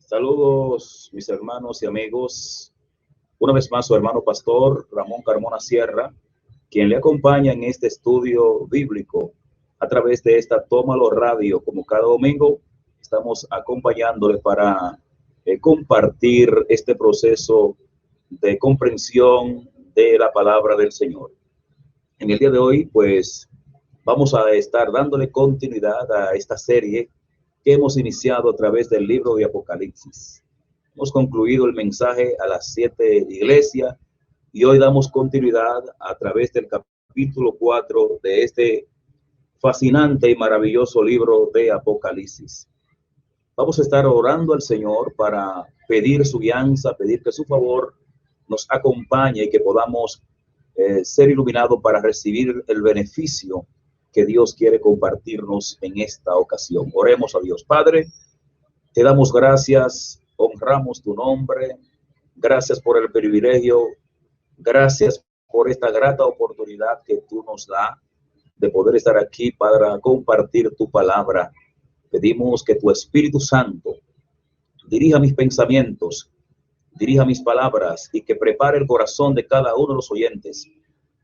Saludos, mis hermanos y amigos. Una vez más, su hermano pastor Ramón Carmona Sierra, quien le acompaña en este estudio bíblico a través de esta Tómalo Radio. Como cada domingo, estamos acompañándole para compartir este proceso de comprensión de la palabra del Señor. En el día de hoy, pues, vamos a estar dándole continuidad a esta serie que hemos iniciado a través del libro de Apocalipsis. Hemos concluido el mensaje a las 7 iglesias y hoy damos continuidad a través del capítulo 4 de este fascinante y maravilloso libro de Apocalipsis. Vamos a estar orando al Señor para pedir su guianza, pedir que su favor nos acompañe y que podamos ser iluminados para recibir el beneficio que Dios quiere compartirnos en esta ocasión. Oremos a Dios. Padre, te damos gracias, honramos tu nombre, gracias por el privilegio, gracias por esta grata oportunidad que tú nos das de poder estar aquí para compartir tu palabra. Pedimos que tu Espíritu Santo dirija mis pensamientos, dirija mis palabras y que prepare el corazón de cada uno de los oyentes.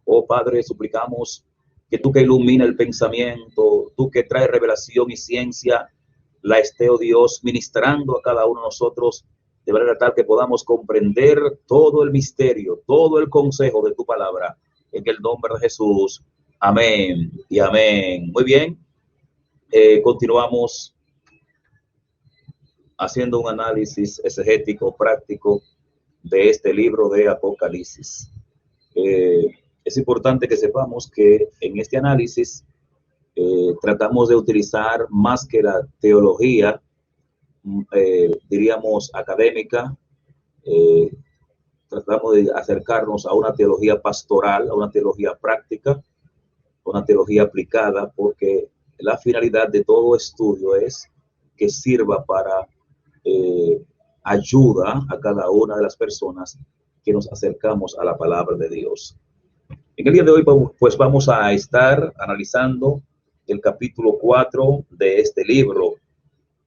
Oh Padre, suplicamos que tú que ilumina el pensamiento, tú que traes revelación y ciencia, la esté, oh Dios, ministrando a cada uno de nosotros de manera tal que podamos comprender todo el misterio, todo el consejo de tu palabra. En el nombre de Jesús. Amén y amén. Muy bien. Continuamos haciendo un análisis exegético práctico de este libro de Apocalipsis. Es importante que sepamos que en este análisis tratamos de utilizar más que la teología, diríamos académica, tratamos de acercarnos a una teología pastoral, a una teología práctica, a una teología aplicada, porque la finalidad de todo estudio es que sirva para ayuda a cada una de las personas que nos acercamos a la palabra de Dios. En el día de hoy, pues vamos a estar analizando el capítulo 4 de este libro.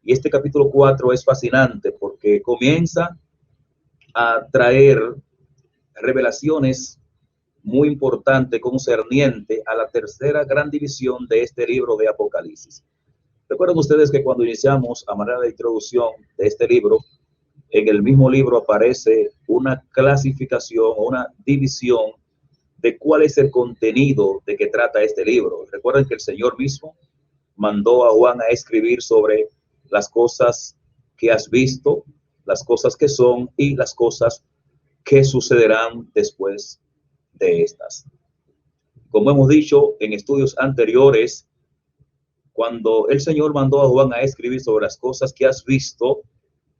Y este capítulo 4 es fascinante porque comienza a traer revelaciones muy importantes concerniente a la tercera gran división de este libro de Apocalipsis. Recuerden ustedes que cuando iniciamos a manera de introducción de este libro, en el mismo libro aparece una clasificación o una división de cuál es el contenido de que trata este libro. Recuerden que el Señor mismo mandó a Juan a escribir sobre las cosas que has visto, las cosas que son y las cosas que sucederán después de estas. Como hemos dicho en estudios anteriores, cuando el Señor mandó a Juan a escribir sobre las cosas que has visto,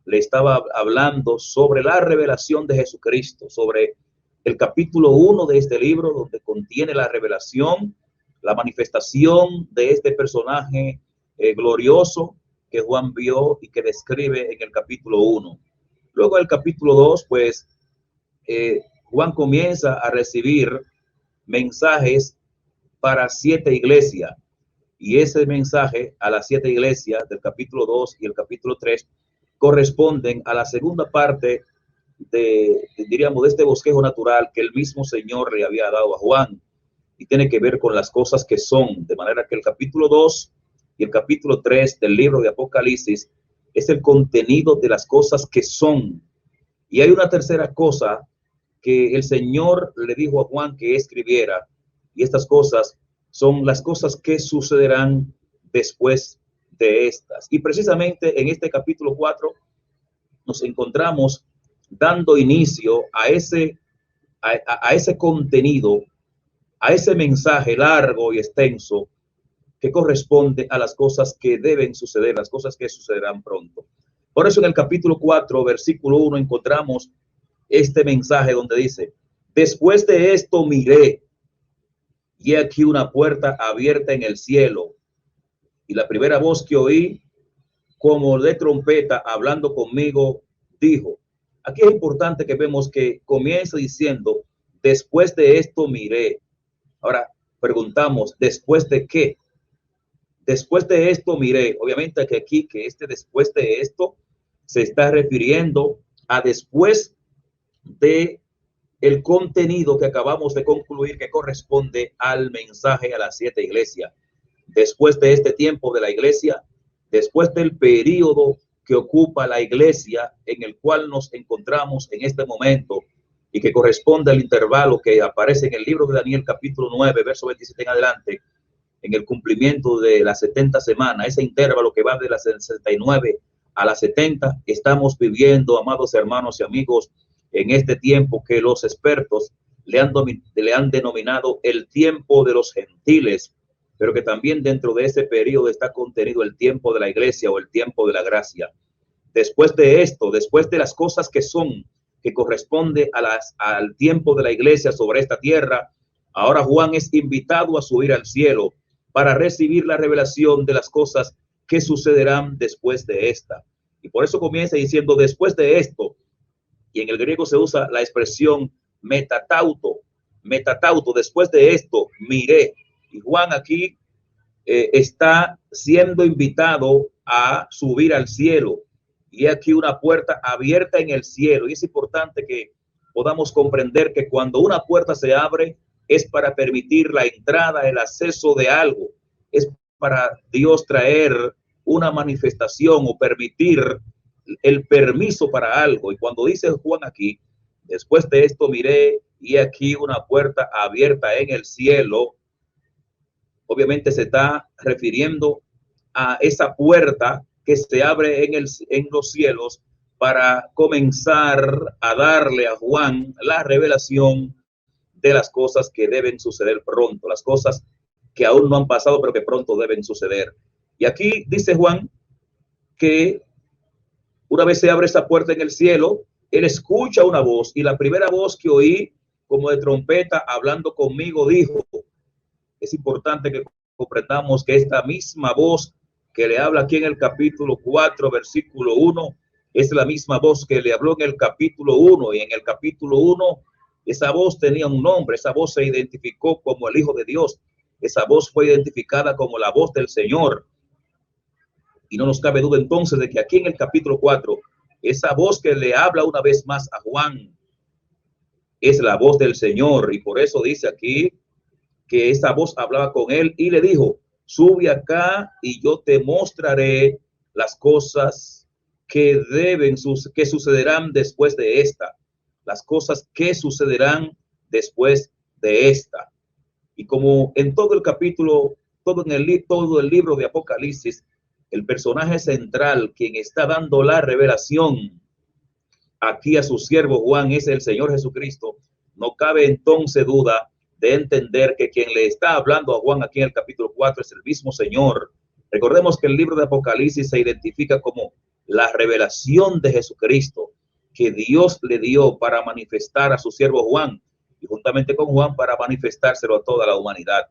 le estaba hablando sobre la revelación de Jesucristo, sobre el capítulo 1 de este libro, donde contiene la revelación, la manifestación de este personaje glorioso que Juan vio y que describe en el capítulo 1. Luego el capítulo 2, pues Juan comienza a recibir mensajes para 7 iglesias. Y ese mensaje a las 7 iglesias del capítulo 2 y el capítulo 3 corresponden a la segunda parte diríamos, de este bosquejo natural que el mismo Señor le había dado a Juan, y tiene que ver con las cosas que son, de manera que el capítulo 2 y el capítulo 3 del libro de Apocalipsis es el contenido de las cosas que son. Y hay una tercera cosa que el Señor le dijo a Juan que escribiera, y estas cosas son las cosas que sucederán después de estas. Y precisamente en este capítulo 4 nos encontramos dando inicio a ese contenido, a ese mensaje largo y extenso que corresponde a las cosas que deben suceder, las cosas que sucederán pronto. Por eso en el capítulo 4, versículo 1, encontramos este mensaje donde dice: después de esto miré, y aquí una puerta abierta en el cielo, y la primera voz que oí, como de trompeta hablando conmigo, dijo. Aquí es importante que vemos que comienza diciendo: después de esto miré. Ahora preguntamos, ¿después de qué? Después de esto miré. Obviamente que aquí, que después de esto, se está refiriendo a después de el contenido que acabamos de concluir, que corresponde al mensaje a las 7 iglesias. Después de este tiempo de la iglesia, después del periodo que ocupa la iglesia en el cual nos encontramos en este momento y que corresponde al intervalo que aparece en el libro de Daniel capítulo 9, verso 27 en adelante, en el cumplimiento de las 70 semanas, ese intervalo que va de las 69 a las 70, estamos viviendo, amados hermanos y amigos, en este tiempo que los expertos le han denominado el tiempo de los gentiles, pero que también dentro de ese periodo está contenido el tiempo de la iglesia o el tiempo de la gracia. Después de esto, después de las cosas que son, que corresponde al tiempo de la iglesia sobre esta tierra, ahora Juan es invitado a subir al cielo para recibir la revelación de las cosas que sucederán después de esta. Y por eso comienza diciendo después de esto, y en el griego se usa la expresión metatauto, después de esto miré. Y Juan aquí está siendo invitado a subir al cielo. Y aquí una puerta abierta en el cielo. Y es importante que podamos comprender que cuando una puerta se abre es para permitir la entrada, el acceso de algo. Es para Dios traer una manifestación o permitir el permiso para algo. Y cuando dice Juan aquí, después de esto miré y aquí una puerta abierta en el cielo, obviamente se está refiriendo a esa puerta que se abre en los cielos para comenzar a darle a Juan la revelación de las cosas que deben suceder pronto, las cosas que aún no han pasado, pero que pronto deben suceder. Y aquí dice Juan que una vez se abre esa puerta en el cielo, él escucha una voz, y la primera voz que oí como de trompeta hablando conmigo dijo, es importante que comprendamos que esta misma voz que le habla aquí en el capítulo 4, versículo 1, es la misma voz que le habló en el capítulo 1, y en el capítulo 1 esa voz tenía un nombre, esa voz se identificó como el Hijo de Dios, esa voz fue identificada como la voz del Señor. Y no nos cabe duda entonces de que aquí en el capítulo 4, esa voz que le habla una vez más a Juan es la voz del Señor. Y por eso dice aquí que esa voz hablaba con él y le dijo, sube acá y yo te mostraré las cosas que que sucederán después de esta. Las cosas que sucederán después de esta. Y como en todo el capítulo, todo el libro de Apocalipsis, el personaje central, quien está dando la revelación aquí a su siervo Juan, es el Señor Jesucristo, no cabe entonces duda de entender que quien le está hablando a Juan aquí en el capítulo 4 es el mismo Señor. Recordemos que el libro de Apocalipsis se identifica como la revelación de Jesucristo que Dios le dio para manifestar a su siervo Juan y juntamente con Juan para manifestárselo a toda la humanidad.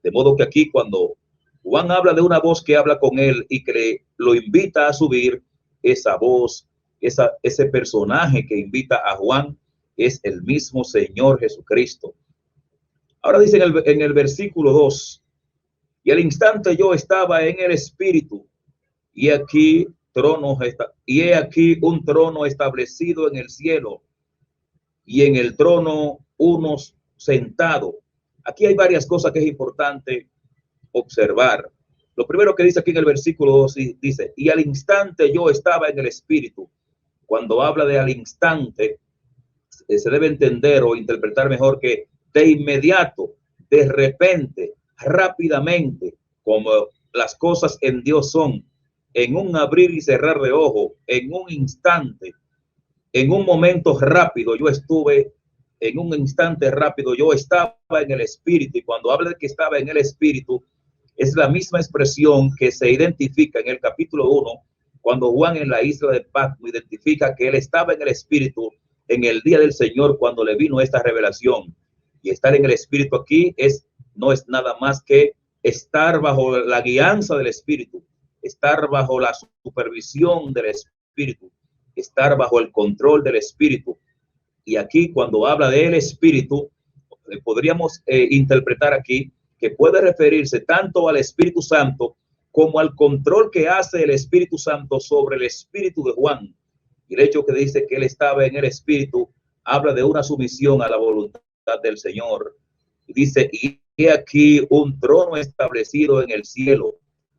De modo que aquí cuando Juan habla de una voz que habla con él y que lo invita a subir, esa voz, ese personaje que invita a Juan es el mismo Señor Jesucristo. Ahora dice en el versículo 2, y al instante yo estaba en el Espíritu, y aquí he aquí un trono establecido en el cielo, y en el trono unos sentados. Aquí hay varias cosas que es importante observar. Lo primero que dice aquí en el versículo 2 dice, y al instante yo estaba en el Espíritu. Cuando habla de al instante, se debe entender o interpretar mejor que de inmediato, de repente, rápidamente, como las cosas en Dios son, en un abrir y cerrar de ojo, en un instante, en un momento rápido, en un instante rápido, yo estaba en el Espíritu. Y cuando habla de que estaba en el Espíritu, es la misma expresión que se identifica en el capítulo 1, cuando Juan en la isla de Patmos identifica que él estaba en el Espíritu en el día del Señor cuando le vino esta revelación. Y estar en el Espíritu aquí no es nada más que estar bajo la guianza del Espíritu, estar bajo la supervisión del Espíritu, estar bajo el control del Espíritu. Y aquí cuando habla del Espíritu, podríamos interpretar aquí que puede referirse tanto al Espíritu Santo como al control que hace el Espíritu Santo sobre el Espíritu de Juan. Y el hecho que dice que él estaba en el Espíritu habla de una sumisión a la voluntad del Señor. Y dice, y he aquí un trono establecido en el cielo.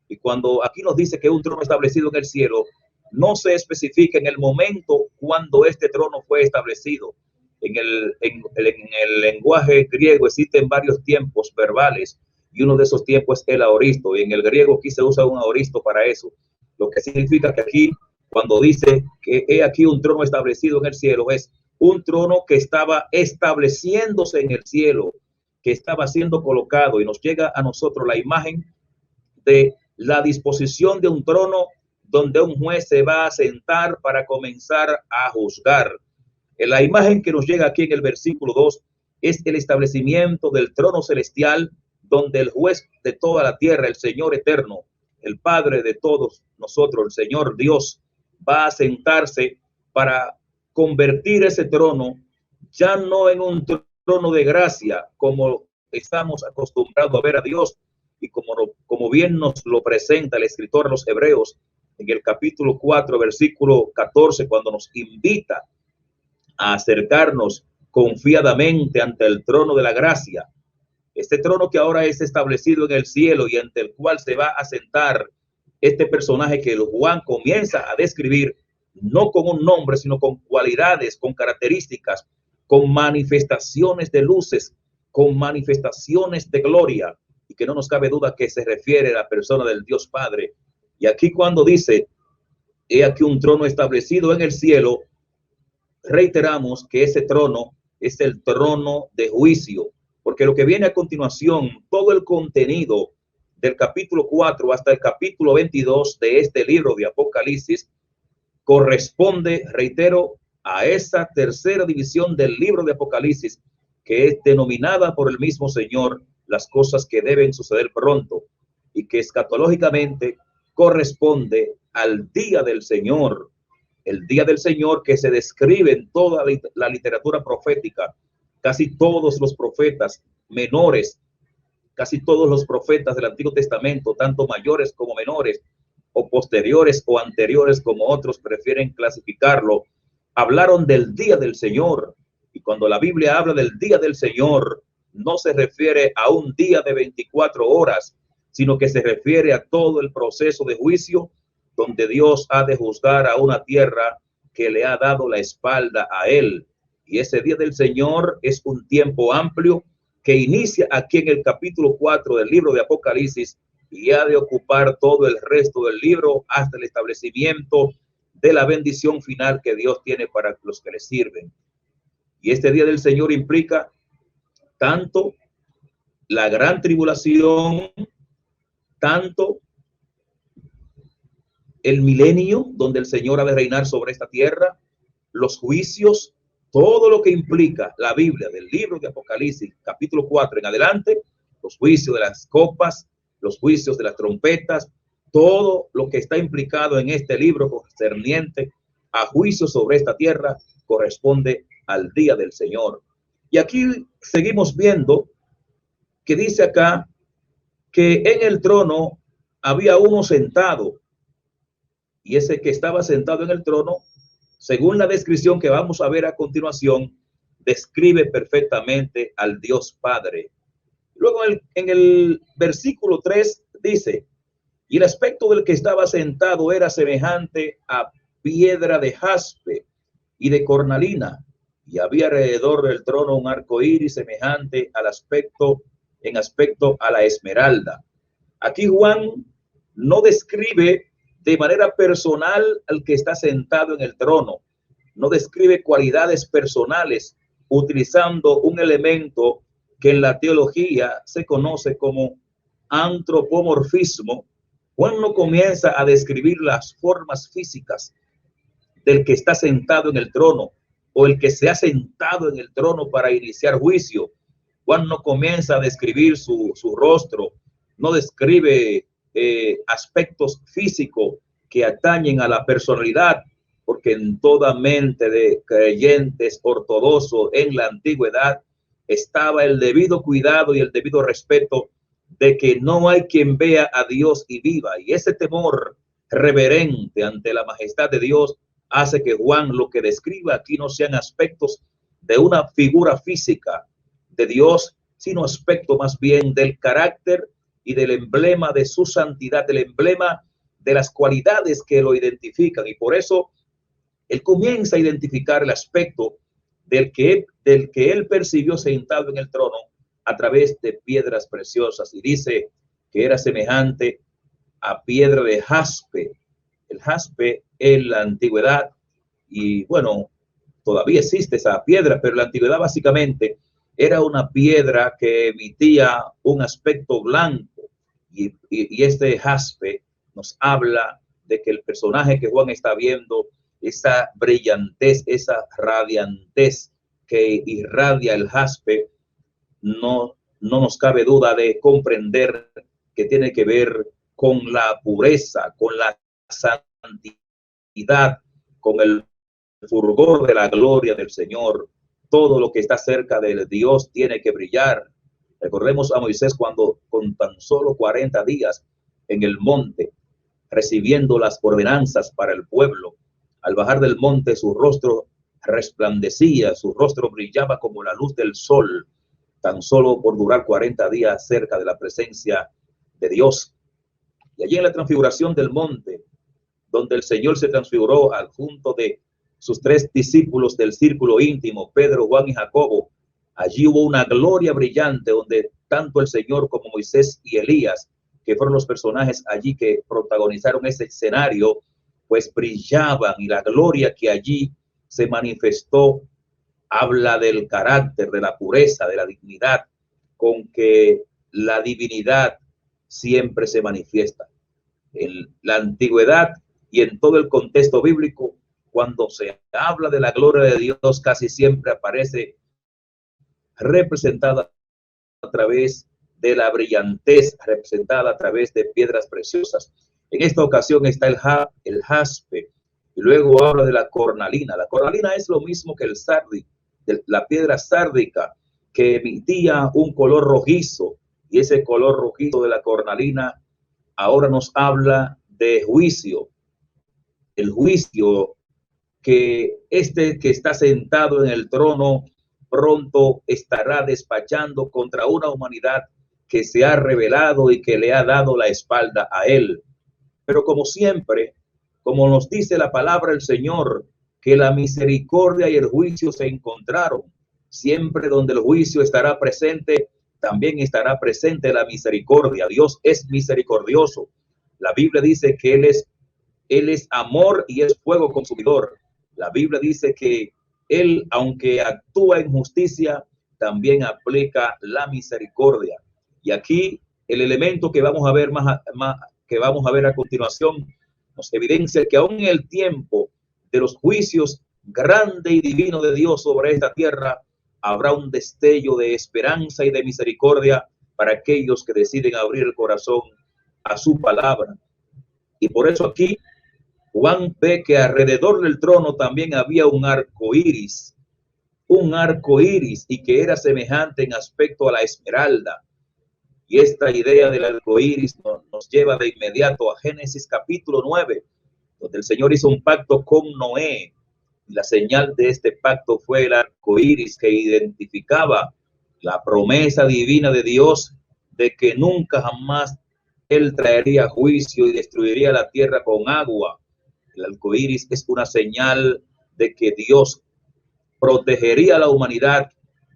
Y cuando aquí nos dice que un trono establecido en el cielo, no se especifica en el momento cuando este trono fue establecido. En el lenguaje griego existen varios tiempos verbales y uno de esos tiempos es el aoristo. Y en el griego aquí se usa un aoristo para eso. Lo que significa que aquí, cuando dice que he aquí un trono establecido en el cielo, es un trono que estaba estableciéndose en el cielo, que estaba siendo colocado, y nos llega a nosotros la imagen de la disposición de un trono donde un juez se va a sentar para comenzar a juzgar. La imagen que nos llega aquí en el versículo 2 es el establecimiento del trono celestial, donde el juez de toda la tierra, el Señor eterno, el Padre de todos nosotros, el Señor Dios, va a sentarse para convertir ese trono ya no en un trono de gracia como estamos acostumbrados a ver a Dios, y como bien nos lo presenta el escritor de los Hebreos en el capítulo 4, versículo 14, cuando nos invita a acercarnos confiadamente ante el trono de la gracia. Este trono que ahora es establecido en el cielo y ante el cual se va a sentar este personaje que Juan comienza a describir, no con un nombre, sino con cualidades, con características, con manifestaciones de luces, con manifestaciones de gloria, y que no nos cabe duda que se refiere a la persona del Dios Padre. Y aquí cuando dice, he aquí un trono establecido en el cielo, reiteramos que ese trono es el trono de juicio, porque lo que viene a continuación, todo el contenido del capítulo 4 hasta el capítulo 22 de este libro de Apocalipsis corresponde, reitero, a esa tercera división del libro de Apocalipsis, que es denominada por el mismo Señor las cosas que deben suceder pronto, y que escatológicamente corresponde al día del Señor, el día del Señor que se describe en toda la literatura profética. Casi todos los profetas menores, casi todos los profetas del Antiguo Testamento, tanto mayores como menores, o posteriores o anteriores, como otros prefieren clasificarlo, hablaron del día del Señor. Y cuando la Biblia habla del día del Señor, no se refiere a un día de 24 horas, sino que se refiere a todo el proceso de juicio donde Dios ha de juzgar a una tierra que le ha dado la espalda a él. Y ese día del Señor es un tiempo amplio que inicia aquí en el capítulo 4 del libro de Apocalipsis y ha de ocupar todo el resto del libro hasta el establecimiento de la bendición final que Dios tiene para los que le sirven. Y este día del Señor implica tanto la gran tribulación, tanto el milenio, donde el Señor ha de reinar sobre esta tierra, los juicios, todo lo que implica la Biblia del libro de Apocalipsis, capítulo 4 en adelante, los juicios de las copas, los juicios de las trompetas, todo lo que está implicado en este libro concerniente a juicio sobre esta tierra corresponde al día del Señor. Y aquí seguimos viendo que dice acá que en el trono había uno sentado, y ese que estaba sentado en el trono, según la descripción que vamos a ver a continuación, describe perfectamente al Dios Padre. Luego en el versículo 3 dice, y el aspecto del que estaba sentado era semejante a piedra de jaspe y de cornalina, y había alrededor del trono un arco iris semejante al aspecto a la esmeralda. Aquí Juan no describe de manera personal al que está sentado en el trono, no describe cualidades personales utilizando un elemento que en la teología se conoce como antropomorfismo. Juan no comienza a describir las formas físicas del que está sentado en el trono o el que se ha sentado en el trono para iniciar juicio. Juan no comienza a describir su rostro, no describe aspectos físicos que atañen a la personalidad, porque en toda mente de creyentes ortodoxos en la antigüedad estaba el debido cuidado y el debido respeto de que no hay quien vea a Dios y viva, y ese temor reverente ante la majestad de Dios hace que Juan lo que describa aquí no sean aspectos de una figura física de Dios, sino aspecto más bien del carácter y del emblema de su santidad, del emblema de las cualidades que lo identifican. Y por eso él comienza a identificar el aspecto del que él percibió sentado en el trono a través de piedras preciosas, y dice que era semejante a piedra de jaspe. El jaspe en la antigüedad, y bueno, todavía existe esa piedra, pero en la antigüedad básicamente era una piedra que emitía un aspecto blanco, y este jaspe nos habla de que el personaje que Juan está viendo, esa brillantez, esa radiantez que irradia el jaspe, no nos cabe duda de comprender que tiene que ver con la pureza, con la santidad, con el fulgor de la gloria del Señor. Todo lo que está cerca de Dios tiene que brillar. Recordemos a Moisés cuando con tan solo 40 días en el monte, recibiendo las ordenanzas para el pueblo, al bajar del monte su rostro resplandecía, su rostro brillaba como la luz del sol, tan solo por durar 40 días cerca de la presencia de Dios. Y allí en la transfiguración del monte, donde el Señor se transfiguró al junto de sus 3 discípulos del círculo íntimo, Pedro, Juan y Jacobo, allí hubo una gloria brillante donde tanto el Señor como Moisés y Elías, que fueron los personajes allí que protagonizaron ese escenario, pues brillaban, y la gloria que allí se manifestó habla del carácter, de la pureza, de la dignidad con que la divinidad siempre se manifiesta. En la antigüedad y en todo el contexto bíblico, cuando se habla de la gloria de Dios, casi siempre aparece representada a través de la brillantez, representada a través de piedras preciosas. En esta ocasión está el jaspe, y luego habla de la cornalina. La cornalina es lo mismo que el sardi, la piedra sárdica, que emitía un color rojizo, y ese color rojizo de la cornalina ahora nos habla de juicio. El juicio que que está sentado en el trono pronto estará despachando contra una humanidad que se ha rebelado y que le ha dado la espalda a él. Pero como siempre, como nos dice la palabra del Señor, que la misericordia y el juicio se encontraron. Siempre donde el juicio estará presente, también estará presente la misericordia. Dios es misericordioso. La Biblia dice que Él es amor y es fuego consumidor. La Biblia dice que Él, aunque actúa en justicia, también aplica la misericordia. Y aquí el elemento que vamos a ver que vamos a ver a continuación nos evidencia que aún en el tiempo de los juicios grande y divino de Dios sobre esta tierra, habrá un destello de esperanza y de misericordia para aquellos que deciden abrir el corazón a su palabra. Y por eso aquí Juan ve que alrededor del trono también había un arco iris, y que era semejante en aspecto a la esmeralda. Y esta idea del arco iris nos lleva de inmediato a Génesis capítulo 9, donde el Señor hizo un pacto con Noé. Y la señal de este pacto fue el arco iris, que identificaba la promesa divina de Dios de que nunca jamás Él traería juicio y destruiría la tierra con agua. El arco iris es una señal de que Dios protegería a la humanidad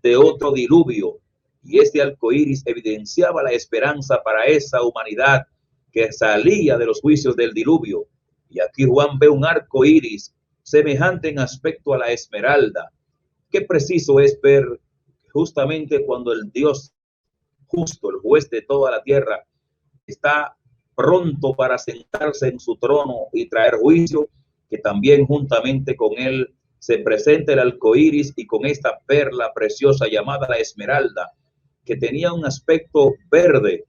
de otro diluvio, y este arco iris evidenciaba la esperanza para esa humanidad que salía de los juicios del diluvio. Y aquí Juan ve un arco iris semejante en aspecto a la esmeralda. Qué preciso es ver justamente cuando el Dios justo, el juez de toda la tierra, está pronto para sentarse en su trono y traer juicio, que también juntamente con él se presenta el arco iris, y con esta perla preciosa llamada la esmeralda, que tenía un aspecto verde.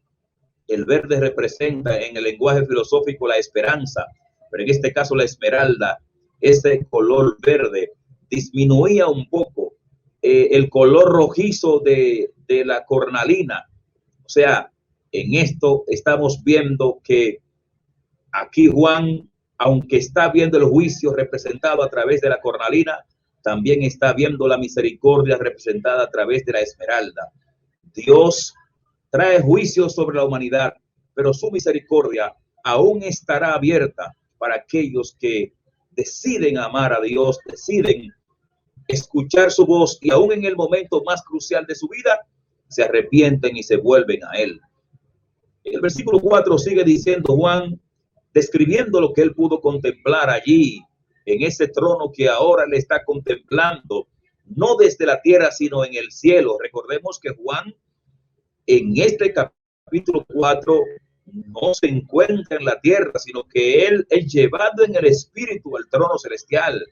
El verde representa en el lenguaje filosófico la esperanza, pero en este caso la esmeralda, ese color verde, disminuía un poco el color rojizo de la cornalina. O sea, en esto estamos viendo que aquí Juan aunque está viendo el juicio representado a través de la cornalina, también está viendo la misericordia representada a través de la esmeralda. Dios trae juicio sobre la humanidad, pero su misericordia aún estará abierta para aquellos que deciden amar a Dios, deciden escuchar su voz y aún en el momento más crucial de su vida, se arrepienten y se vuelven a Él. El versículo 4 sigue diciendo Juan, describiendo lo que él pudo contemplar allí, en ese trono que ahora le está contemplando, no desde la tierra, sino en el cielo. Recordemos que Juan, en este capítulo 4, no se encuentra en la tierra, sino que él es llevado en el espíritu al trono celestial.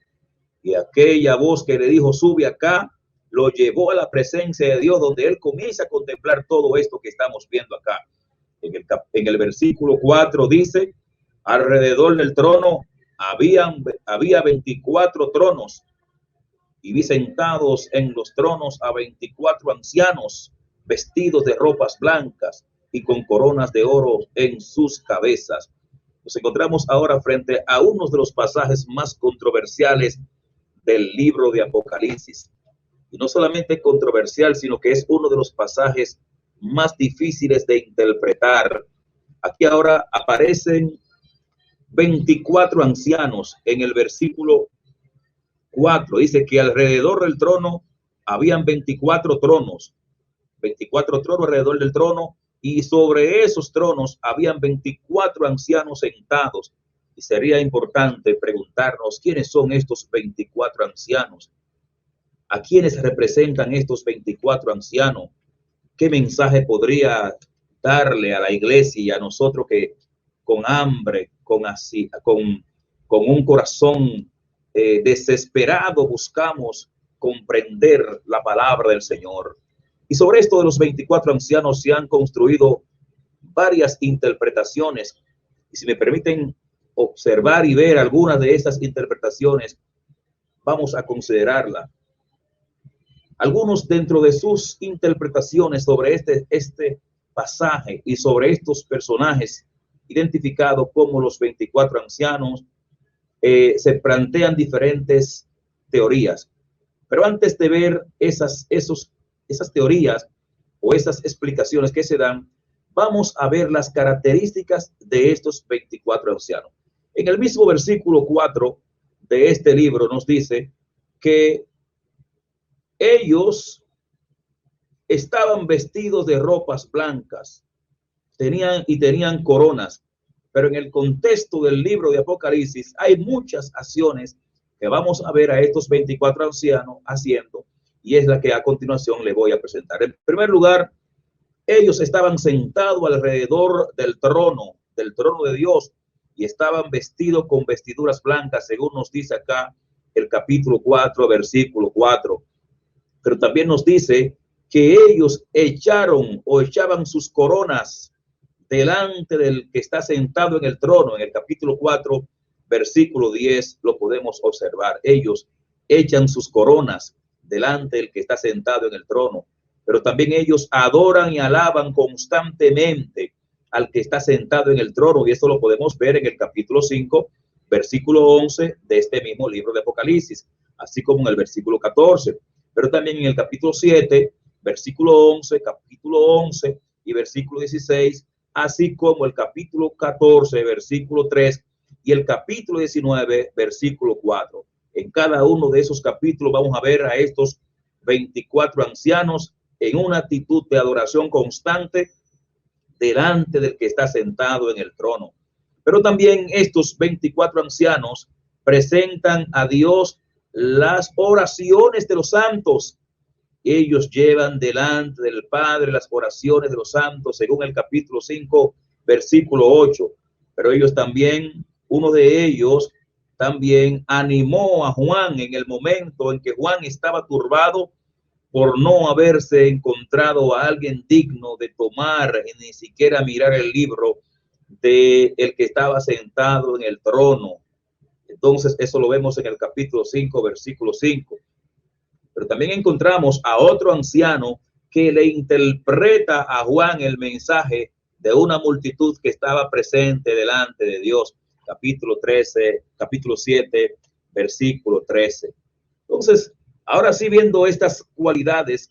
Y aquella voz que le dijo, sube acá, lo llevó a la presencia de Dios, donde él comienza a contemplar todo esto que estamos viendo acá. En el versículo 4 dice, alrededor del trono había 24 tronos, y vi sentados en los tronos a 24 ancianos, vestidos de ropas blancas y con coronas de oro en sus cabezas. Nos encontramos ahora frente a uno de los pasajes más controversiales del libro de Apocalipsis. Y no solamente controversial, sino que es uno de los pasajes más difíciles de interpretar. Aquí ahora aparecen 24 ancianos en el versículo 4. Dice que alrededor del trono habían 24 tronos. 24 tronos alrededor del trono, y sobre esos tronos habían 24 ancianos sentados. Y sería importante preguntarnos quiénes son estos 24 ancianos. ¿A quiénes representan estos 24 ancianos? ¿Qué mensaje podría darle a la iglesia y a nosotros que con hambre, con un corazón desesperado buscamos comprender la palabra del Señor? Y sobre esto de los 24 ancianos se han construido varias interpretaciones. Y si me permiten observar y ver algunas de esas interpretaciones, vamos a considerarla. Algunos dentro de sus interpretaciones sobre este pasaje y sobre estos personajes identificados como los 24 ancianos, se plantean diferentes teorías. Pero antes de ver esas teorías o esas explicaciones que se dan, vamos a ver las características de estos 24 ancianos. En el mismo versículo 4 de este libro nos dice que ellos estaban vestidos de ropas blancas, tenían coronas, pero en el contexto del libro de Apocalipsis hay muchas acciones que vamos a ver a estos 24 ancianos haciendo, y es la que a continuación le voy a presentar. En primer lugar, ellos estaban sentados alrededor del trono de Dios, y estaban vestidos con vestiduras blancas, según nos dice acá el capítulo 4, versículo 4. Pero también nos dice que ellos echaban sus coronas delante del que está sentado en el trono. En el capítulo 4, versículo 10, lo podemos observar. Ellos echan sus coronas delante del que está sentado en el trono. Pero también ellos adoran y alaban constantemente al que está sentado en el trono. Y esto lo podemos ver en el capítulo 5, versículo 11 de este mismo libro de Apocalipsis, así como en el versículo 14. Pero también en el capítulo 7, versículo 11, capítulo 11 y versículo 16, así como el capítulo 14, versículo 3 y el capítulo 19, versículo 4. En cada uno de esos capítulos vamos a ver a estos 24 ancianos en una actitud de adoración constante delante del que está sentado en el trono. Pero también estos 24 ancianos presentan a Dios las oraciones de los santos. Ellos llevan delante del Padre las oraciones de los santos, según el capítulo 5, versículo 8. Pero ellos también, uno de ellos también animó a Juan en el momento en que Juan estaba turbado por no haberse encontrado a alguien digno de tomar y ni siquiera mirar el libro de el que estaba sentado en el trono. Entonces, eso lo vemos en el capítulo 5, versículo 5. Pero también encontramos a otro anciano que le interpreta a Juan el mensaje de una multitud que estaba presente delante de Dios. capítulo 13, capítulo 7, versículo 13. Entonces, ahora sí, viendo estas cualidades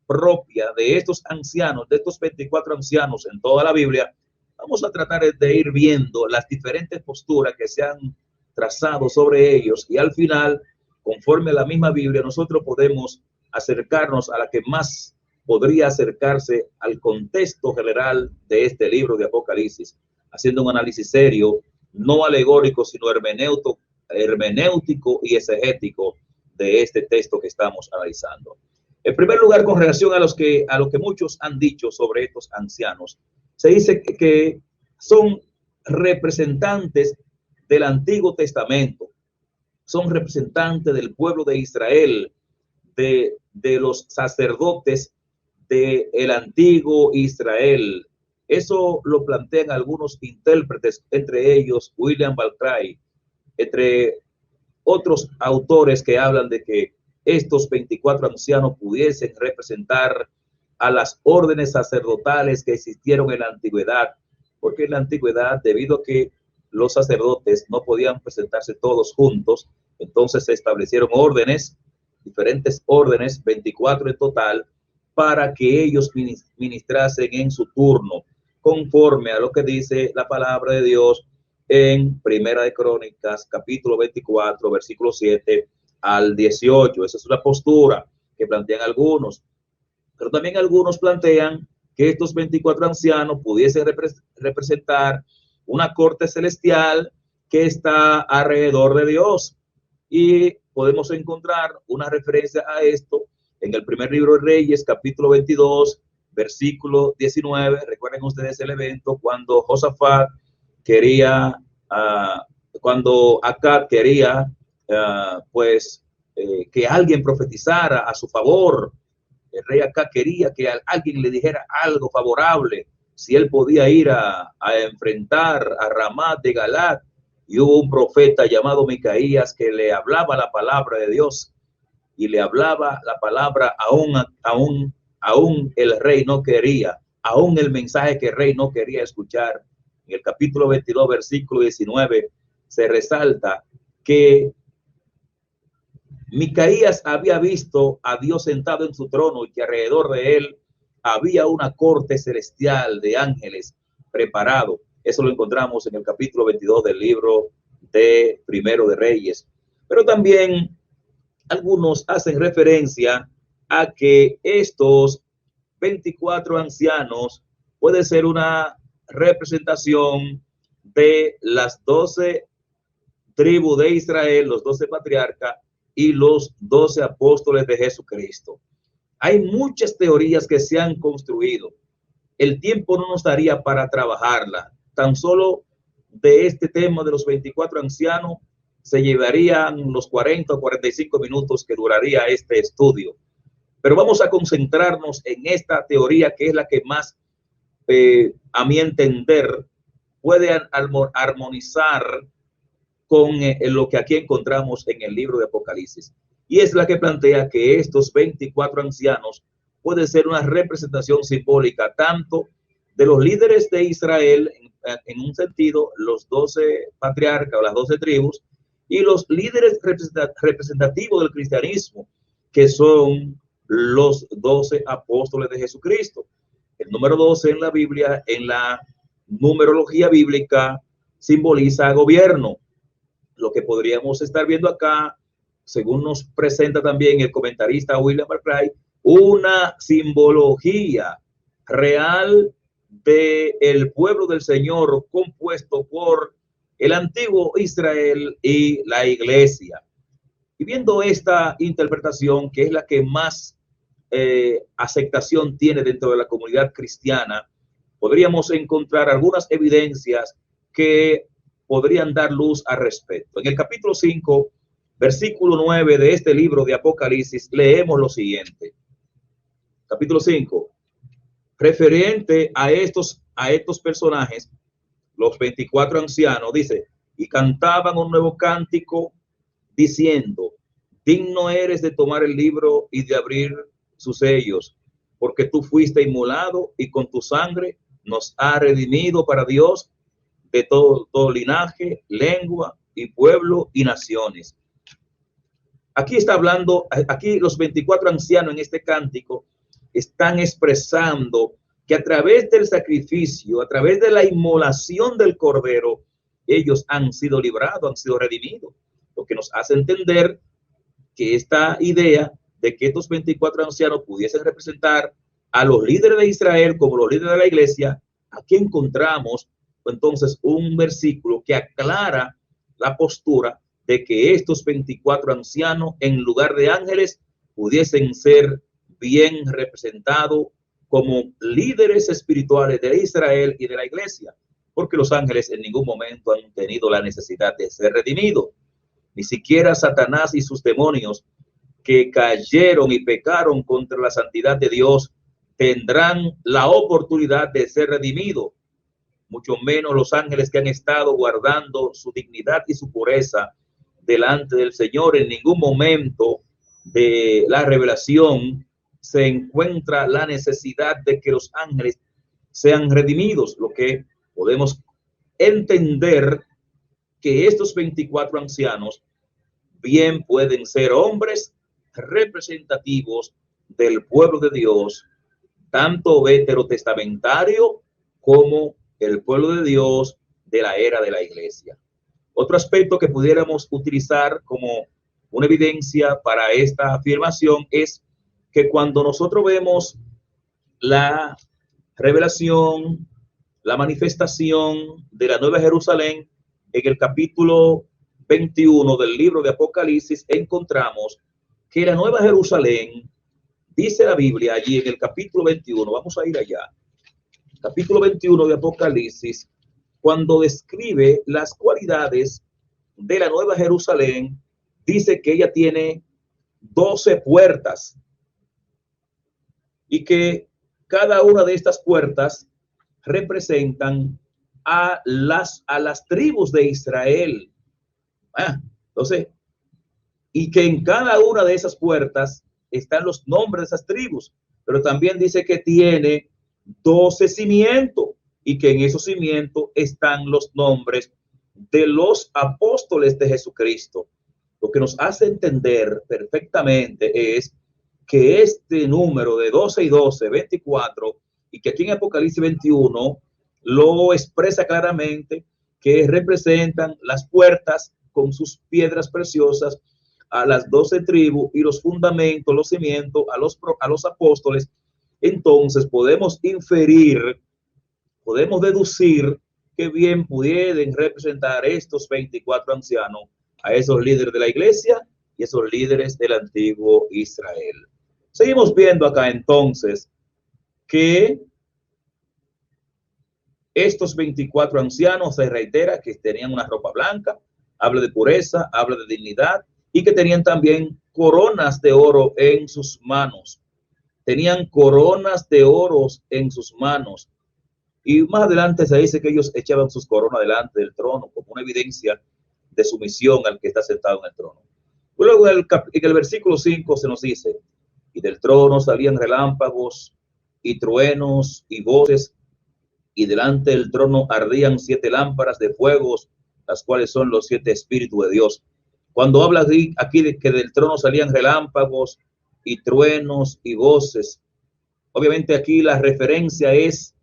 propias de estos ancianos, de estos 24 ancianos en toda la Biblia, vamos a tratar de ir viendo las diferentes posturas que se han trazado sobre ellos, y al final, conforme a la misma Biblia, nosotros podemos acercarnos a la que más podría acercarse al contexto general de este libro de Apocalipsis, haciendo un análisis serio, no alegórico, sino hermenéutico y exegético de este texto que estamos analizando. En primer lugar, con relación a lo que muchos han dicho sobre estos ancianos, se dice que son representantes del Antiguo Testamento, son representantes del pueblo de Israel, de los sacerdotes del antiguo Israel. Eso lo plantean algunos intérpretes, entre ellos William Barclay, entre otros autores que hablan de que estos 24 ancianos pudiesen representar a las órdenes sacerdotales que existieron en la antigüedad, porque en la antigüedad, debido a que los sacerdotes no podían presentarse todos juntos, entonces se establecieron órdenes, diferentes órdenes, 24 en total, para que ellos ministrasen en su turno, conforme a lo que dice la palabra de Dios en Primera de Crónicas, capítulo 24, versículo 7 al 18. Esa es una postura que plantean algunos, pero también algunos plantean que estos 24 ancianos pudiesen representar una corte celestial que está alrededor de Dios, y podemos encontrar una referencia a esto en el primer libro de Reyes, capítulo 22, versículo 19. Recuerden ustedes el evento cuando Josafat quería, cuando Acab quería, que alguien profetizara a su favor. El rey Acab quería que alguien le dijera algo favorable, si él podía ir a enfrentar a Ramat de Galat. Y hubo un profeta llamado Micaías que le hablaba la palabra de Dios, y le hablaba la palabra aún el rey no quería, aún el mensaje que el rey no quería escuchar. En el capítulo 22, versículo 19, se resalta que Micaías había visto a Dios sentado en su trono y que alrededor de él había una corte celestial de ángeles preparado. Eso lo encontramos en el capítulo 22 del libro de Primero de Reyes. Pero también algunos hacen referencia a que estos 24 ancianos puede ser una representación de las 12 tribus de Israel, los 12 patriarcas y los 12 apóstoles de Jesucristo. Hay muchas teorías que se han construido. El tiempo no nos daría para trabajarla. Tan solo de este tema de los 24 ancianos se llevarían los 40 o 45 minutos que duraría este estudio. Pero vamos a concentrarnos en esta teoría, que es la que más, a mi entender, puede armonizar con lo que aquí encontramos en el libro de Apocalipsis. Y es la que plantea que estos 24 ancianos pueden ser una representación simbólica tanto de los líderes de Israel, en un sentido, los 12 patriarcas o las 12 tribus, y los líderes representativos del cristianismo, que son los 12 apóstoles de Jesucristo. El número 12 en la Biblia, en la numerología bíblica, simboliza gobierno. Lo que podríamos estar viendo acá, según nos presenta también el comentarista William Barclay, una simbología real del pueblo del Señor, compuesto por el antiguo Israel y la iglesia. Y viendo esta interpretación, que es la que más aceptación tiene dentro de la comunidad cristiana, podríamos encontrar algunas evidencias que podrían dar luz al respecto. En el capítulo 5, versículo 9 de este libro de Apocalipsis, leemos lo siguiente. Capítulo 5, referente a estos personajes, los 24 ancianos, dice, y cantaban un nuevo cántico diciendo, digno eres de tomar el libro y de abrir sus sellos, porque tú fuiste inmolado y con tu sangre nos ha redimido para Dios de todo linaje, lengua y pueblo y naciones. Aquí está hablando, aquí los 24 ancianos en este cántico están expresando que a través del sacrificio, a través de la inmolación del cordero, ellos han sido librados, han sido redimidos, lo que nos hace entender que esta idea de que estos 24 ancianos pudiesen representar a los líderes de Israel como los líderes de la iglesia, aquí encontramos entonces un versículo que aclara la postura de que estos 24 ancianos, en lugar de ángeles, pudiesen ser bien representados como líderes espirituales de Israel y de la iglesia, porque los ángeles en ningún momento han tenido la necesidad de ser redimidos. Ni siquiera Satanás y sus demonios, que cayeron y pecaron contra la santidad de Dios, tendrán la oportunidad de ser redimidos, mucho menos los ángeles que han estado guardando su dignidad y su pureza delante del Señor. En ningún momento de la revelación se encuentra la necesidad de que los ángeles sean redimidos, lo que podemos entender que estos 24 ancianos bien pueden ser hombres representativos del pueblo de Dios, tanto veterotestamentario como el pueblo de Dios de la era de la iglesia. Otro aspecto que pudiéramos utilizar como una evidencia para esta afirmación es que cuando nosotros vemos la revelación, la manifestación de la Nueva Jerusalén en el capítulo 21 del libro de Apocalipsis, encontramos que la Nueva Jerusalén, dice la Biblia allí en el capítulo 21, vamos a ir allá, capítulo 21 de Apocalipsis, cuando describe las cualidades de la Nueva Jerusalén, dice que ella tiene 12 puertas y que cada una de estas puertas representan a las tribus de Israel. Entonces, y que en cada una de esas puertas están los nombres de esas tribus, pero también dice que tiene 12 cimientos y que en esos cimientos están los nombres de los apóstoles de Jesucristo. Lo que nos hace entender perfectamente es que este número de 12 y 12, 24, y que aquí en Apocalipsis 21 lo expresa claramente, que representan las puertas con sus piedras preciosas a las 12 tribus y los fundamentos, los cimientos a los apóstoles. Entonces podemos inferir, podemos deducir que bien pudieran representar estos 24 ancianos a esos líderes de la iglesia y esos líderes del antiguo Israel. Seguimos viendo acá entonces que estos 24 ancianos, se reitera que tenían una ropa blanca, habla de pureza, habla de dignidad, y que tenían también coronas de oro en sus manos. Tenían coronas de oro en sus manos. Y más adelante se dice que ellos echaban sus coronas delante del trono como una evidencia de sumisión al que está sentado en el trono. Luego en el versículo 5 se nos dice, y del trono salían relámpagos y truenos y voces, y delante del trono ardían 7 lámparas de fuegos, las cuales son los 7 espíritus de Dios. Cuando habla aquí de que del trono salían relámpagos y truenos y voces, obviamente aquí la referencia es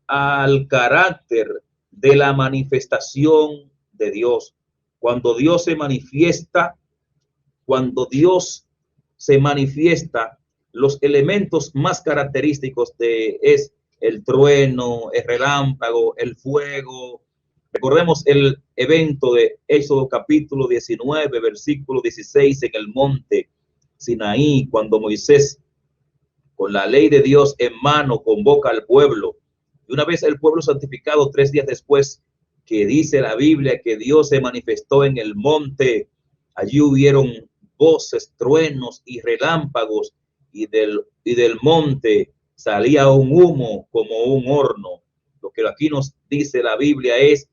al carácter de la manifestación de Dios. Cuando Dios se manifiesta, los elementos más característicos es el trueno, el relámpago, el fuego. Recordemos el evento de Éxodo capítulo 19, versículo 16 en el monte Sinaí, cuando Moisés, con la ley de Dios en mano, convoca al pueblo. Y una vez el pueblo santificado, 3 días después, que dice la Biblia que Dios se manifestó en el monte, allí hubieron voces, truenos y relámpagos, y del monte salía un humo como un horno. Lo que aquí nos dice la Biblia es,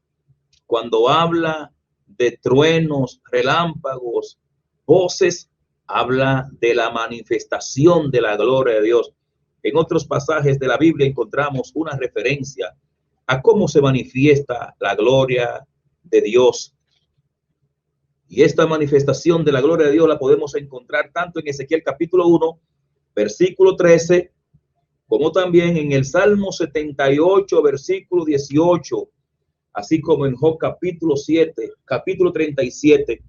cuando habla de truenos, relámpagos, voces, habla de la manifestación de la gloria de Dios. En otros pasajes de la Biblia encontramos una referencia a cómo se manifiesta la gloria de Dios. Y esta manifestación de la gloria de Dios la podemos encontrar tanto en Ezequiel capítulo 1, versículo 13, como también en el Salmo 78, versículo 18, así como en Job capítulo 7, capítulo 37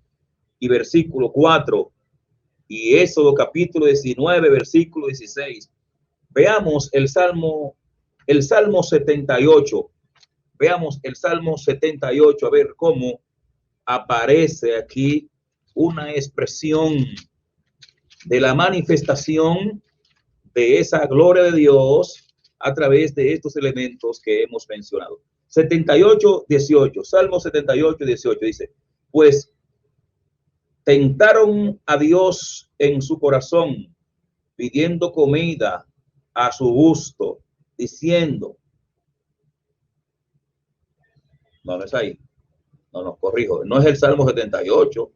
y versículo 4, y Éxodo capítulo 19, versículo 16. Veamos el Salmo 78. Veamos el Salmo 78, a ver cómo aparece aquí una expresión de la manifestación de esa gloria de Dios a través de estos elementos que hemos mencionado. 78, 18, Salmo 78, 18 dice, pues tentaron a Dios en su corazón, pidiendo comida a su gusto, diciendo, no es ahí, no, corrijo, no es el Salmo 78,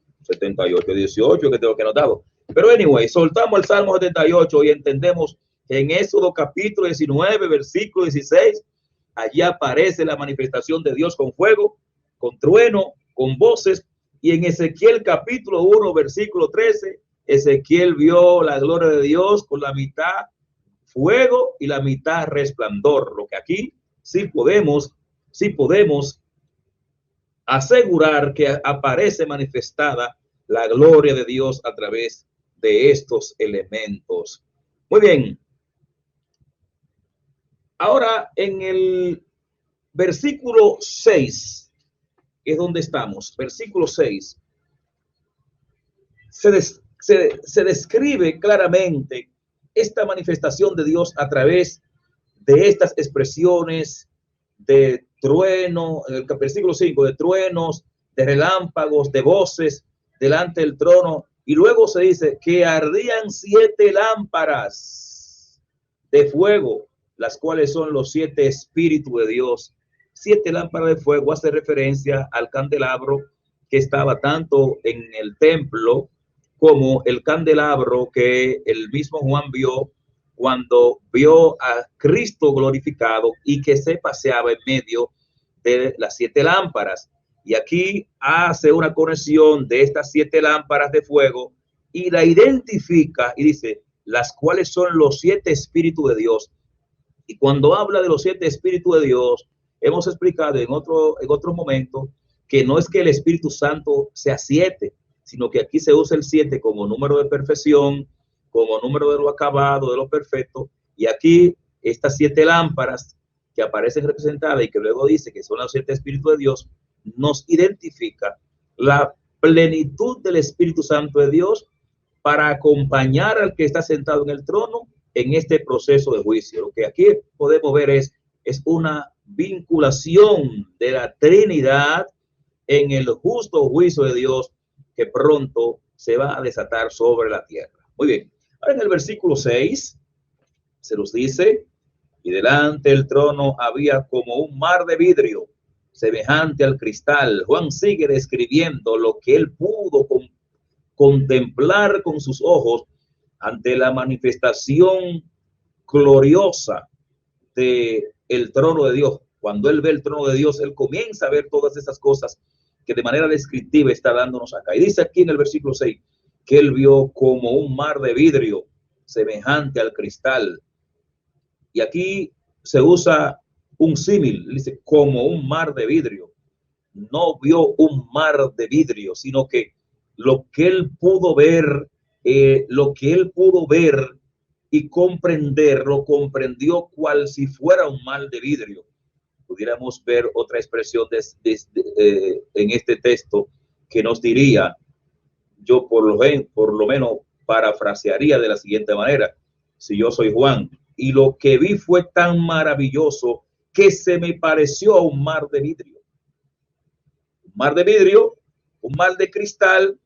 18 que tengo que notar. Pero anyway, soltamos el Salmo 78 y entendemos que en Éxodo capítulo 19, versículo 16, allí aparece la manifestación de Dios con fuego, con trueno, con voces. Y en Ezequiel capítulo 1, versículo 13, Ezequiel vio la gloria de Dios con la mitad fuego y la mitad resplandor. Lo que aquí sí podemos asegurar que aparece manifestada la gloria de Dios a través de estos elementos. Muy bien. Ahora en el versículo 6 es donde estamos. Versículo 6. Se describe claramente esta manifestación de Dios a través de estas expresiones de trueno, en el versículo 5, de truenos, de relámpagos, de voces delante del trono. Y luego se dice que ardían 7 lámparas de fuego, las cuales son los 7 espíritus de Dios. 7 lámparas de fuego hace referencia al candelabro que estaba tanto en el templo como el candelabro que el mismo Juan vio cuando vio a Cristo glorificado y que se paseaba en medio de las 7 lámparas. Y aquí hace una conexión de estas 7 lámparas de fuego y la identifica y dice, las cuales son los 7 espíritus de Dios. Y cuando habla de los 7 espíritus de Dios, hemos explicado en otro momento que no es que el Espíritu Santo sea 7, sino que aquí se usa el 7 como número de perfección, como número de lo acabado, de lo perfecto. Y aquí estas 7 lámparas que aparecen representadas y que luego dice que son los 7 espíritus de Dios, nos identifica la plenitud del Espíritu Santo de Dios para acompañar al que está sentado en el trono en este proceso de juicio. Lo que aquí podemos ver es una vinculación de la Trinidad en el justo juicio de Dios que pronto se va a desatar sobre la tierra. Muy bien. Ahora en el versículo 6 se nos dice, y delante del trono había como un mar de vidrio semejante al cristal. Juan sigue describiendo lo que él pudo contemplar con sus ojos ante la manifestación gloriosa de el trono de Dios. Cuando él ve el trono de Dios, él comienza a ver todas esas cosas que de manera descriptiva está dándonos acá. Y dice aquí en el versículo 6 que él vio como un mar de vidrio semejante al cristal. Y aquí se usa un símil, dice como un mar de vidrio. No vio un mar de vidrio, sino que lo que él pudo ver y comprender, lo comprendió cual si fuera un mar de vidrio. Pudiéramos ver otra expresión en este texto que nos diría, yo por lo menos parafrasearía de la siguiente manera, si yo soy Juan, y lo que vi fue tan maravilloso que se me pareció a un mar de vidrio. Un mar de vidrio, un mar de cristal.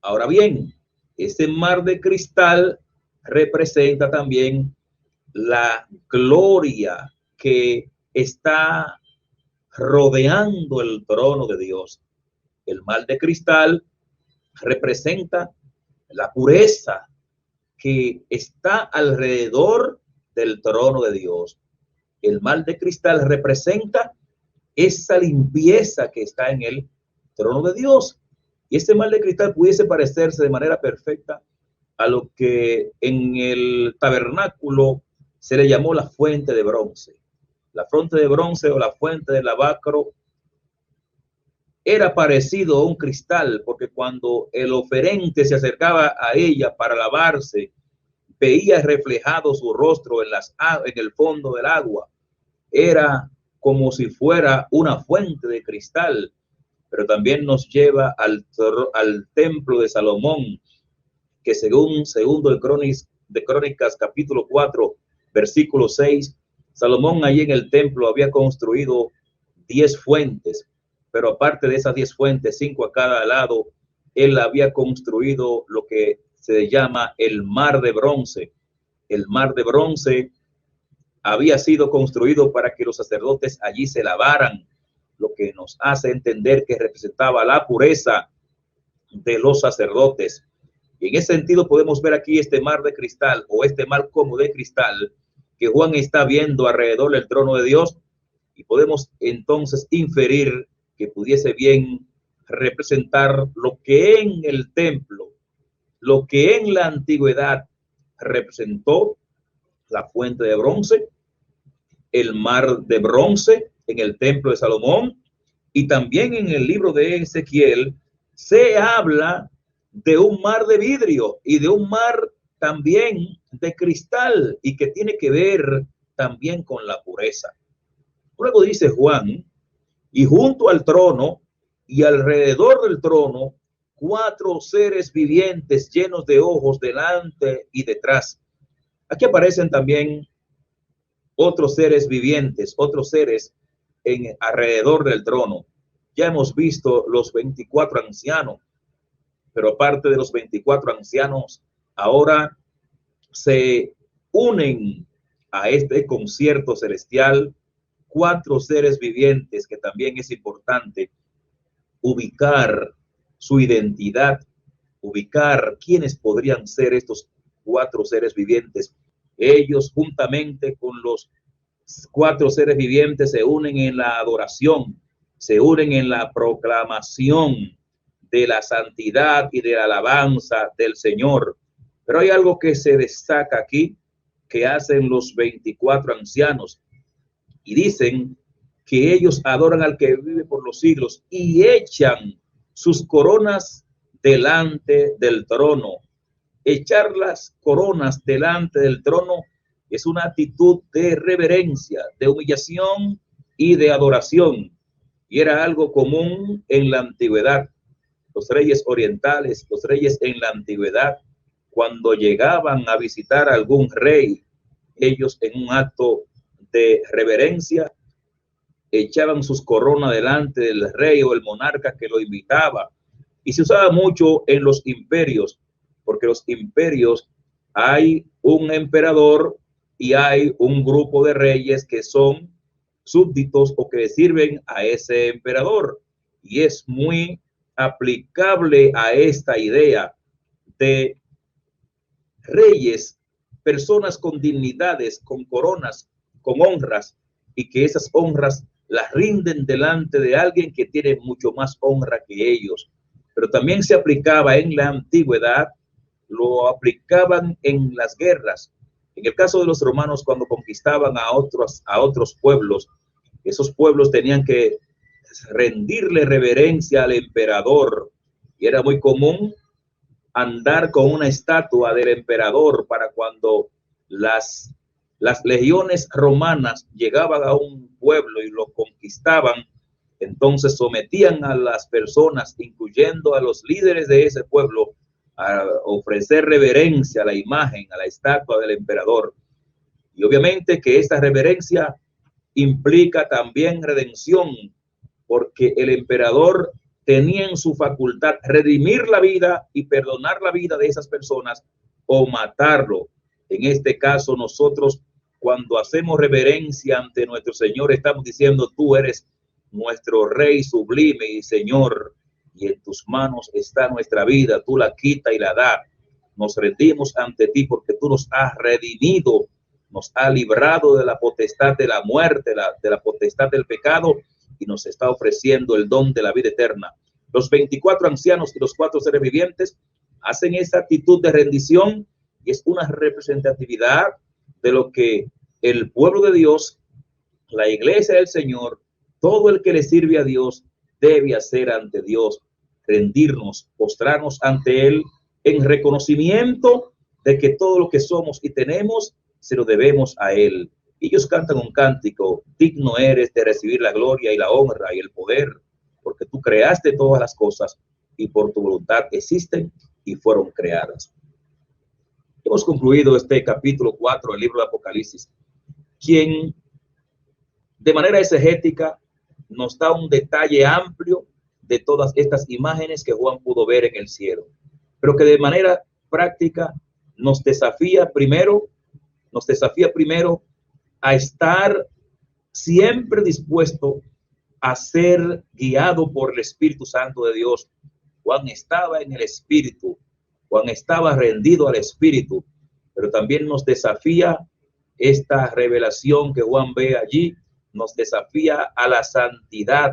Ahora bien, ese mar de cristal representa también la gloria que está rodeando el trono de Dios. El mar de cristal representa la pureza que está alrededor del trono de Dios. El mar de cristal representa esa limpieza que está en el trono de Dios. Y este mar de cristal pudiese parecerse de manera perfecta a lo que en el tabernáculo se le llamó la fuente de bronce. La fuente de bronce o la fuente del lavacro era parecido a un cristal, porque cuando el oferente se acercaba a ella para lavarse, veía reflejado su rostro en el fondo del agua. Era como si fuera una fuente de cristal. Pero también nos lleva al templo de Salomón, que según segundo de Crónicas capítulo 4, versículo 6, Salomón allí en el templo había construido 10 fuentes, pero aparte de esas 10 fuentes, 5 a cada lado, él había construido lo que se llama el mar de bronce. El mar de bronce había sido construido para que los sacerdotes allí se lavaran, lo que nos hace entender que representaba la pureza de los sacerdotes. Y en ese sentido podemos ver aquí este mar de cristal o este mar como de cristal que Juan está viendo alrededor del trono de Dios, y podemos entonces inferir que pudiese bien representar lo que en el templo, lo que en la antigüedad representó la fuente de bronce, el mar de bronce en el templo de Salomón, y también en el libro de Ezequiel se habla de un mar de vidrio y de un mar también de cristal, y que tiene que ver también con la pureza. Luego dice Juan, y junto al trono y alrededor del trono, 4 seres vivientes llenos de ojos delante y detrás. Aquí aparecen también otros seres vivientes, otros seres alrededor del trono. Ya hemos visto los 24 ancianos, pero aparte de los 24 ancianos, ahora se unen a este concierto celestial 4 seres vivientes, que también es importante ubicar su identidad, ubicar quiénes podrían ser estos 4 seres vivientes. Ellos, juntamente con los 4 seres vivientes, se unen en la adoración, se unen en la proclamación de la santidad y de la alabanza del Señor. Pero hay algo que se destaca aquí, que hacen los 24 ancianos, y dicen que ellos adoran al que vive por los siglos y echan sus coronas delante del trono. Echar las coronas delante del trono es una actitud de reverencia, de humillación y de adoración, y era algo común en la antigüedad. Los reyes orientales, los reyes en la antigüedad, cuando llegaban a visitar a algún rey, ellos en un acto de reverencia echaban sus coronas delante del rey o el monarca que lo invitaba. Y se usaba mucho en los imperios, porque los imperios hay un emperador y hay un grupo de reyes que son súbditos o que sirven a ese emperador. Y es muy aplicable a esta idea de reyes, personas con dignidades, con coronas, con honras, y que esas honras las rinden delante de alguien que tiene mucho más honra que ellos. Pero también se aplicaba en la antigüedad, lo aplicaban en las guerras. En el caso de los romanos, cuando conquistaban a otros pueblos, esos pueblos tenían que rendirle reverencia al emperador, y era muy común andar con una estatua del emperador para cuando las legiones romanas llegaban a un pueblo y lo conquistaban, entonces sometían a las personas, incluyendo a los líderes de ese pueblo, a ofrecer reverencia a la imagen, a la estatua del emperador. Y obviamente que esta reverencia implica también redención, porque el emperador tenía en su facultad redimir la vida y perdonar la vida de esas personas o matarlo. En este caso, nosotros, cuando hacemos reverencia ante nuestro Señor, estamos diciendo: tú eres nuestro Rey sublime y Señor, y en tus manos está nuestra vida, tú la quitas y la das. Nos rendimos ante ti porque tú nos has redimido nos ha librado de la potestad de la muerte, de la potestad del pecado, y nos está ofreciendo el don de la vida eterna. Los 24 ancianos y los 4 seres vivientes hacen esa actitud de rendición, y es una representatividad de lo que el pueblo de Dios, la iglesia del Señor, todo el que le sirve a Dios debe hacer ante Dios: rendirnos, postrarnos ante Él en reconocimiento de que todo lo que somos y tenemos se lo debemos a Él. Ellos cantan un cántico: digno eres de recibir la gloria y la honra y el poder, porque tú creaste todas las cosas y por tu voluntad existen y fueron creadas. Hemos concluido este capítulo 4 del libro de Apocalipsis, quien de manera exegética nos da un detalle amplio de todas estas imágenes que Juan pudo ver en el cielo, pero que de manera práctica nos desafía primero a estar siempre dispuesto a ser guiado por el Espíritu Santo de Dios. Juan estaba en el Espíritu, Juan estaba rendido al Espíritu, pero también nos desafía esta revelación que Juan ve allí, nos desafía a la santidad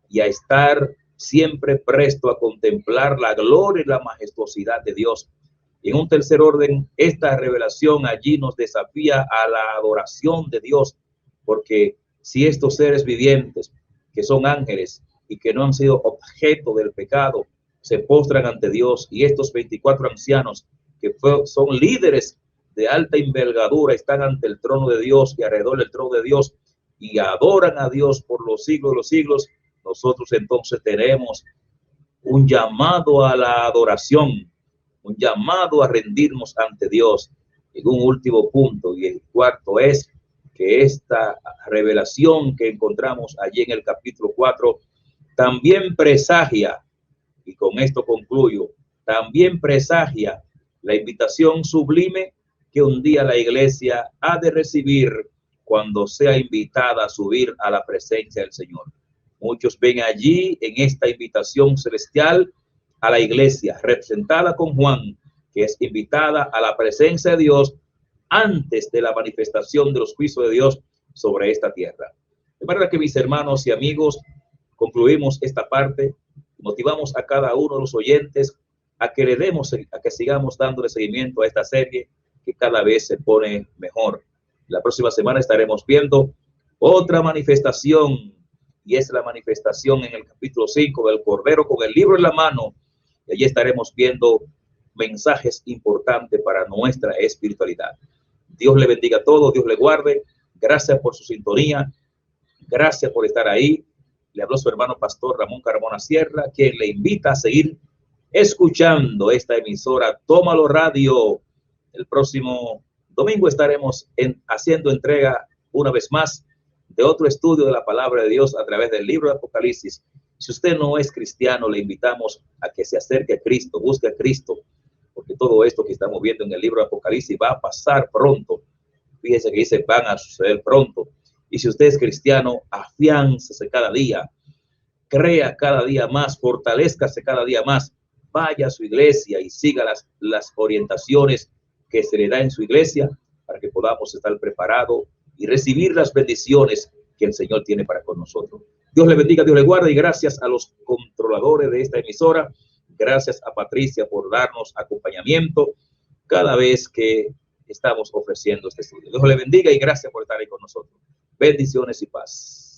y a estar siempre presto a contemplar la gloria y la majestuosidad de Dios. Y en un tercer orden, esta revelación allí nos desafía a la adoración de Dios, porque si estos seres vivientes, que son ángeles y que no han sido objeto del pecado, se postran ante Dios, y estos 24 ancianos que son líderes de alta envergadura están ante el trono de Dios y alrededor del trono de Dios y adoran a Dios por los siglos de los siglos, nosotros entonces tenemos un llamado a la adoración, un llamado a rendirnos ante Dios. En un último punto, y el cuarto, es que esta revelación que encontramos allí en el capítulo 4 también presagia, y con esto concluyo, también presagia la invitación sublime que un día la iglesia ha de recibir cuando sea invitada a subir a la presencia del Señor. Muchos ven allí en esta invitación celestial a la iglesia representada con Juan, que es invitada a la presencia de Dios antes de la manifestación de los juicios de Dios sobre esta tierra. De manera que, mis hermanos y amigos, concluimos esta parte, motivamos a cada uno de los oyentes a que le demos, a que sigamos dándole seguimiento a esta serie que cada vez se pone mejor. La próxima semana estaremos viendo otra manifestación, y es la manifestación en el capítulo 5 del Cordero con el libro en la mano. Y allí estaremos viendo mensajes importantes para nuestra espiritualidad. Dios le bendiga a todos, Dios le guarde. Gracias por su sintonía, gracias por estar ahí. Le habló su hermano pastor Ramón Carmona Sierra, quien le invita a seguir escuchando esta emisora Tómalo Radio. El próximo domingo estaremos haciendo entrega una vez más de otro estudio de la palabra de Dios a través del libro de Apocalipsis. Si usted no es cristiano, le invitamos a que se acerque a Cristo, busque a Cristo, porque todo esto que estamos viendo en el libro de Apocalipsis va a pasar pronto. Fíjese que dice, van a suceder pronto. Y si usted es cristiano, afiánzese cada día, crea cada día más, fortalezcase cada día más, vaya a su iglesia y siga las orientaciones que se le da en su iglesia para que podamos estar preparados y recibir las bendiciones que el Señor tiene para con nosotros. Dios le bendiga, Dios le guarde, y gracias a los controladores de esta emisora, gracias a Patricia por darnos acompañamiento cada vez que estamos ofreciendo este estudio. Dios le bendiga y gracias por estar ahí con nosotros. Bendiciones y paz.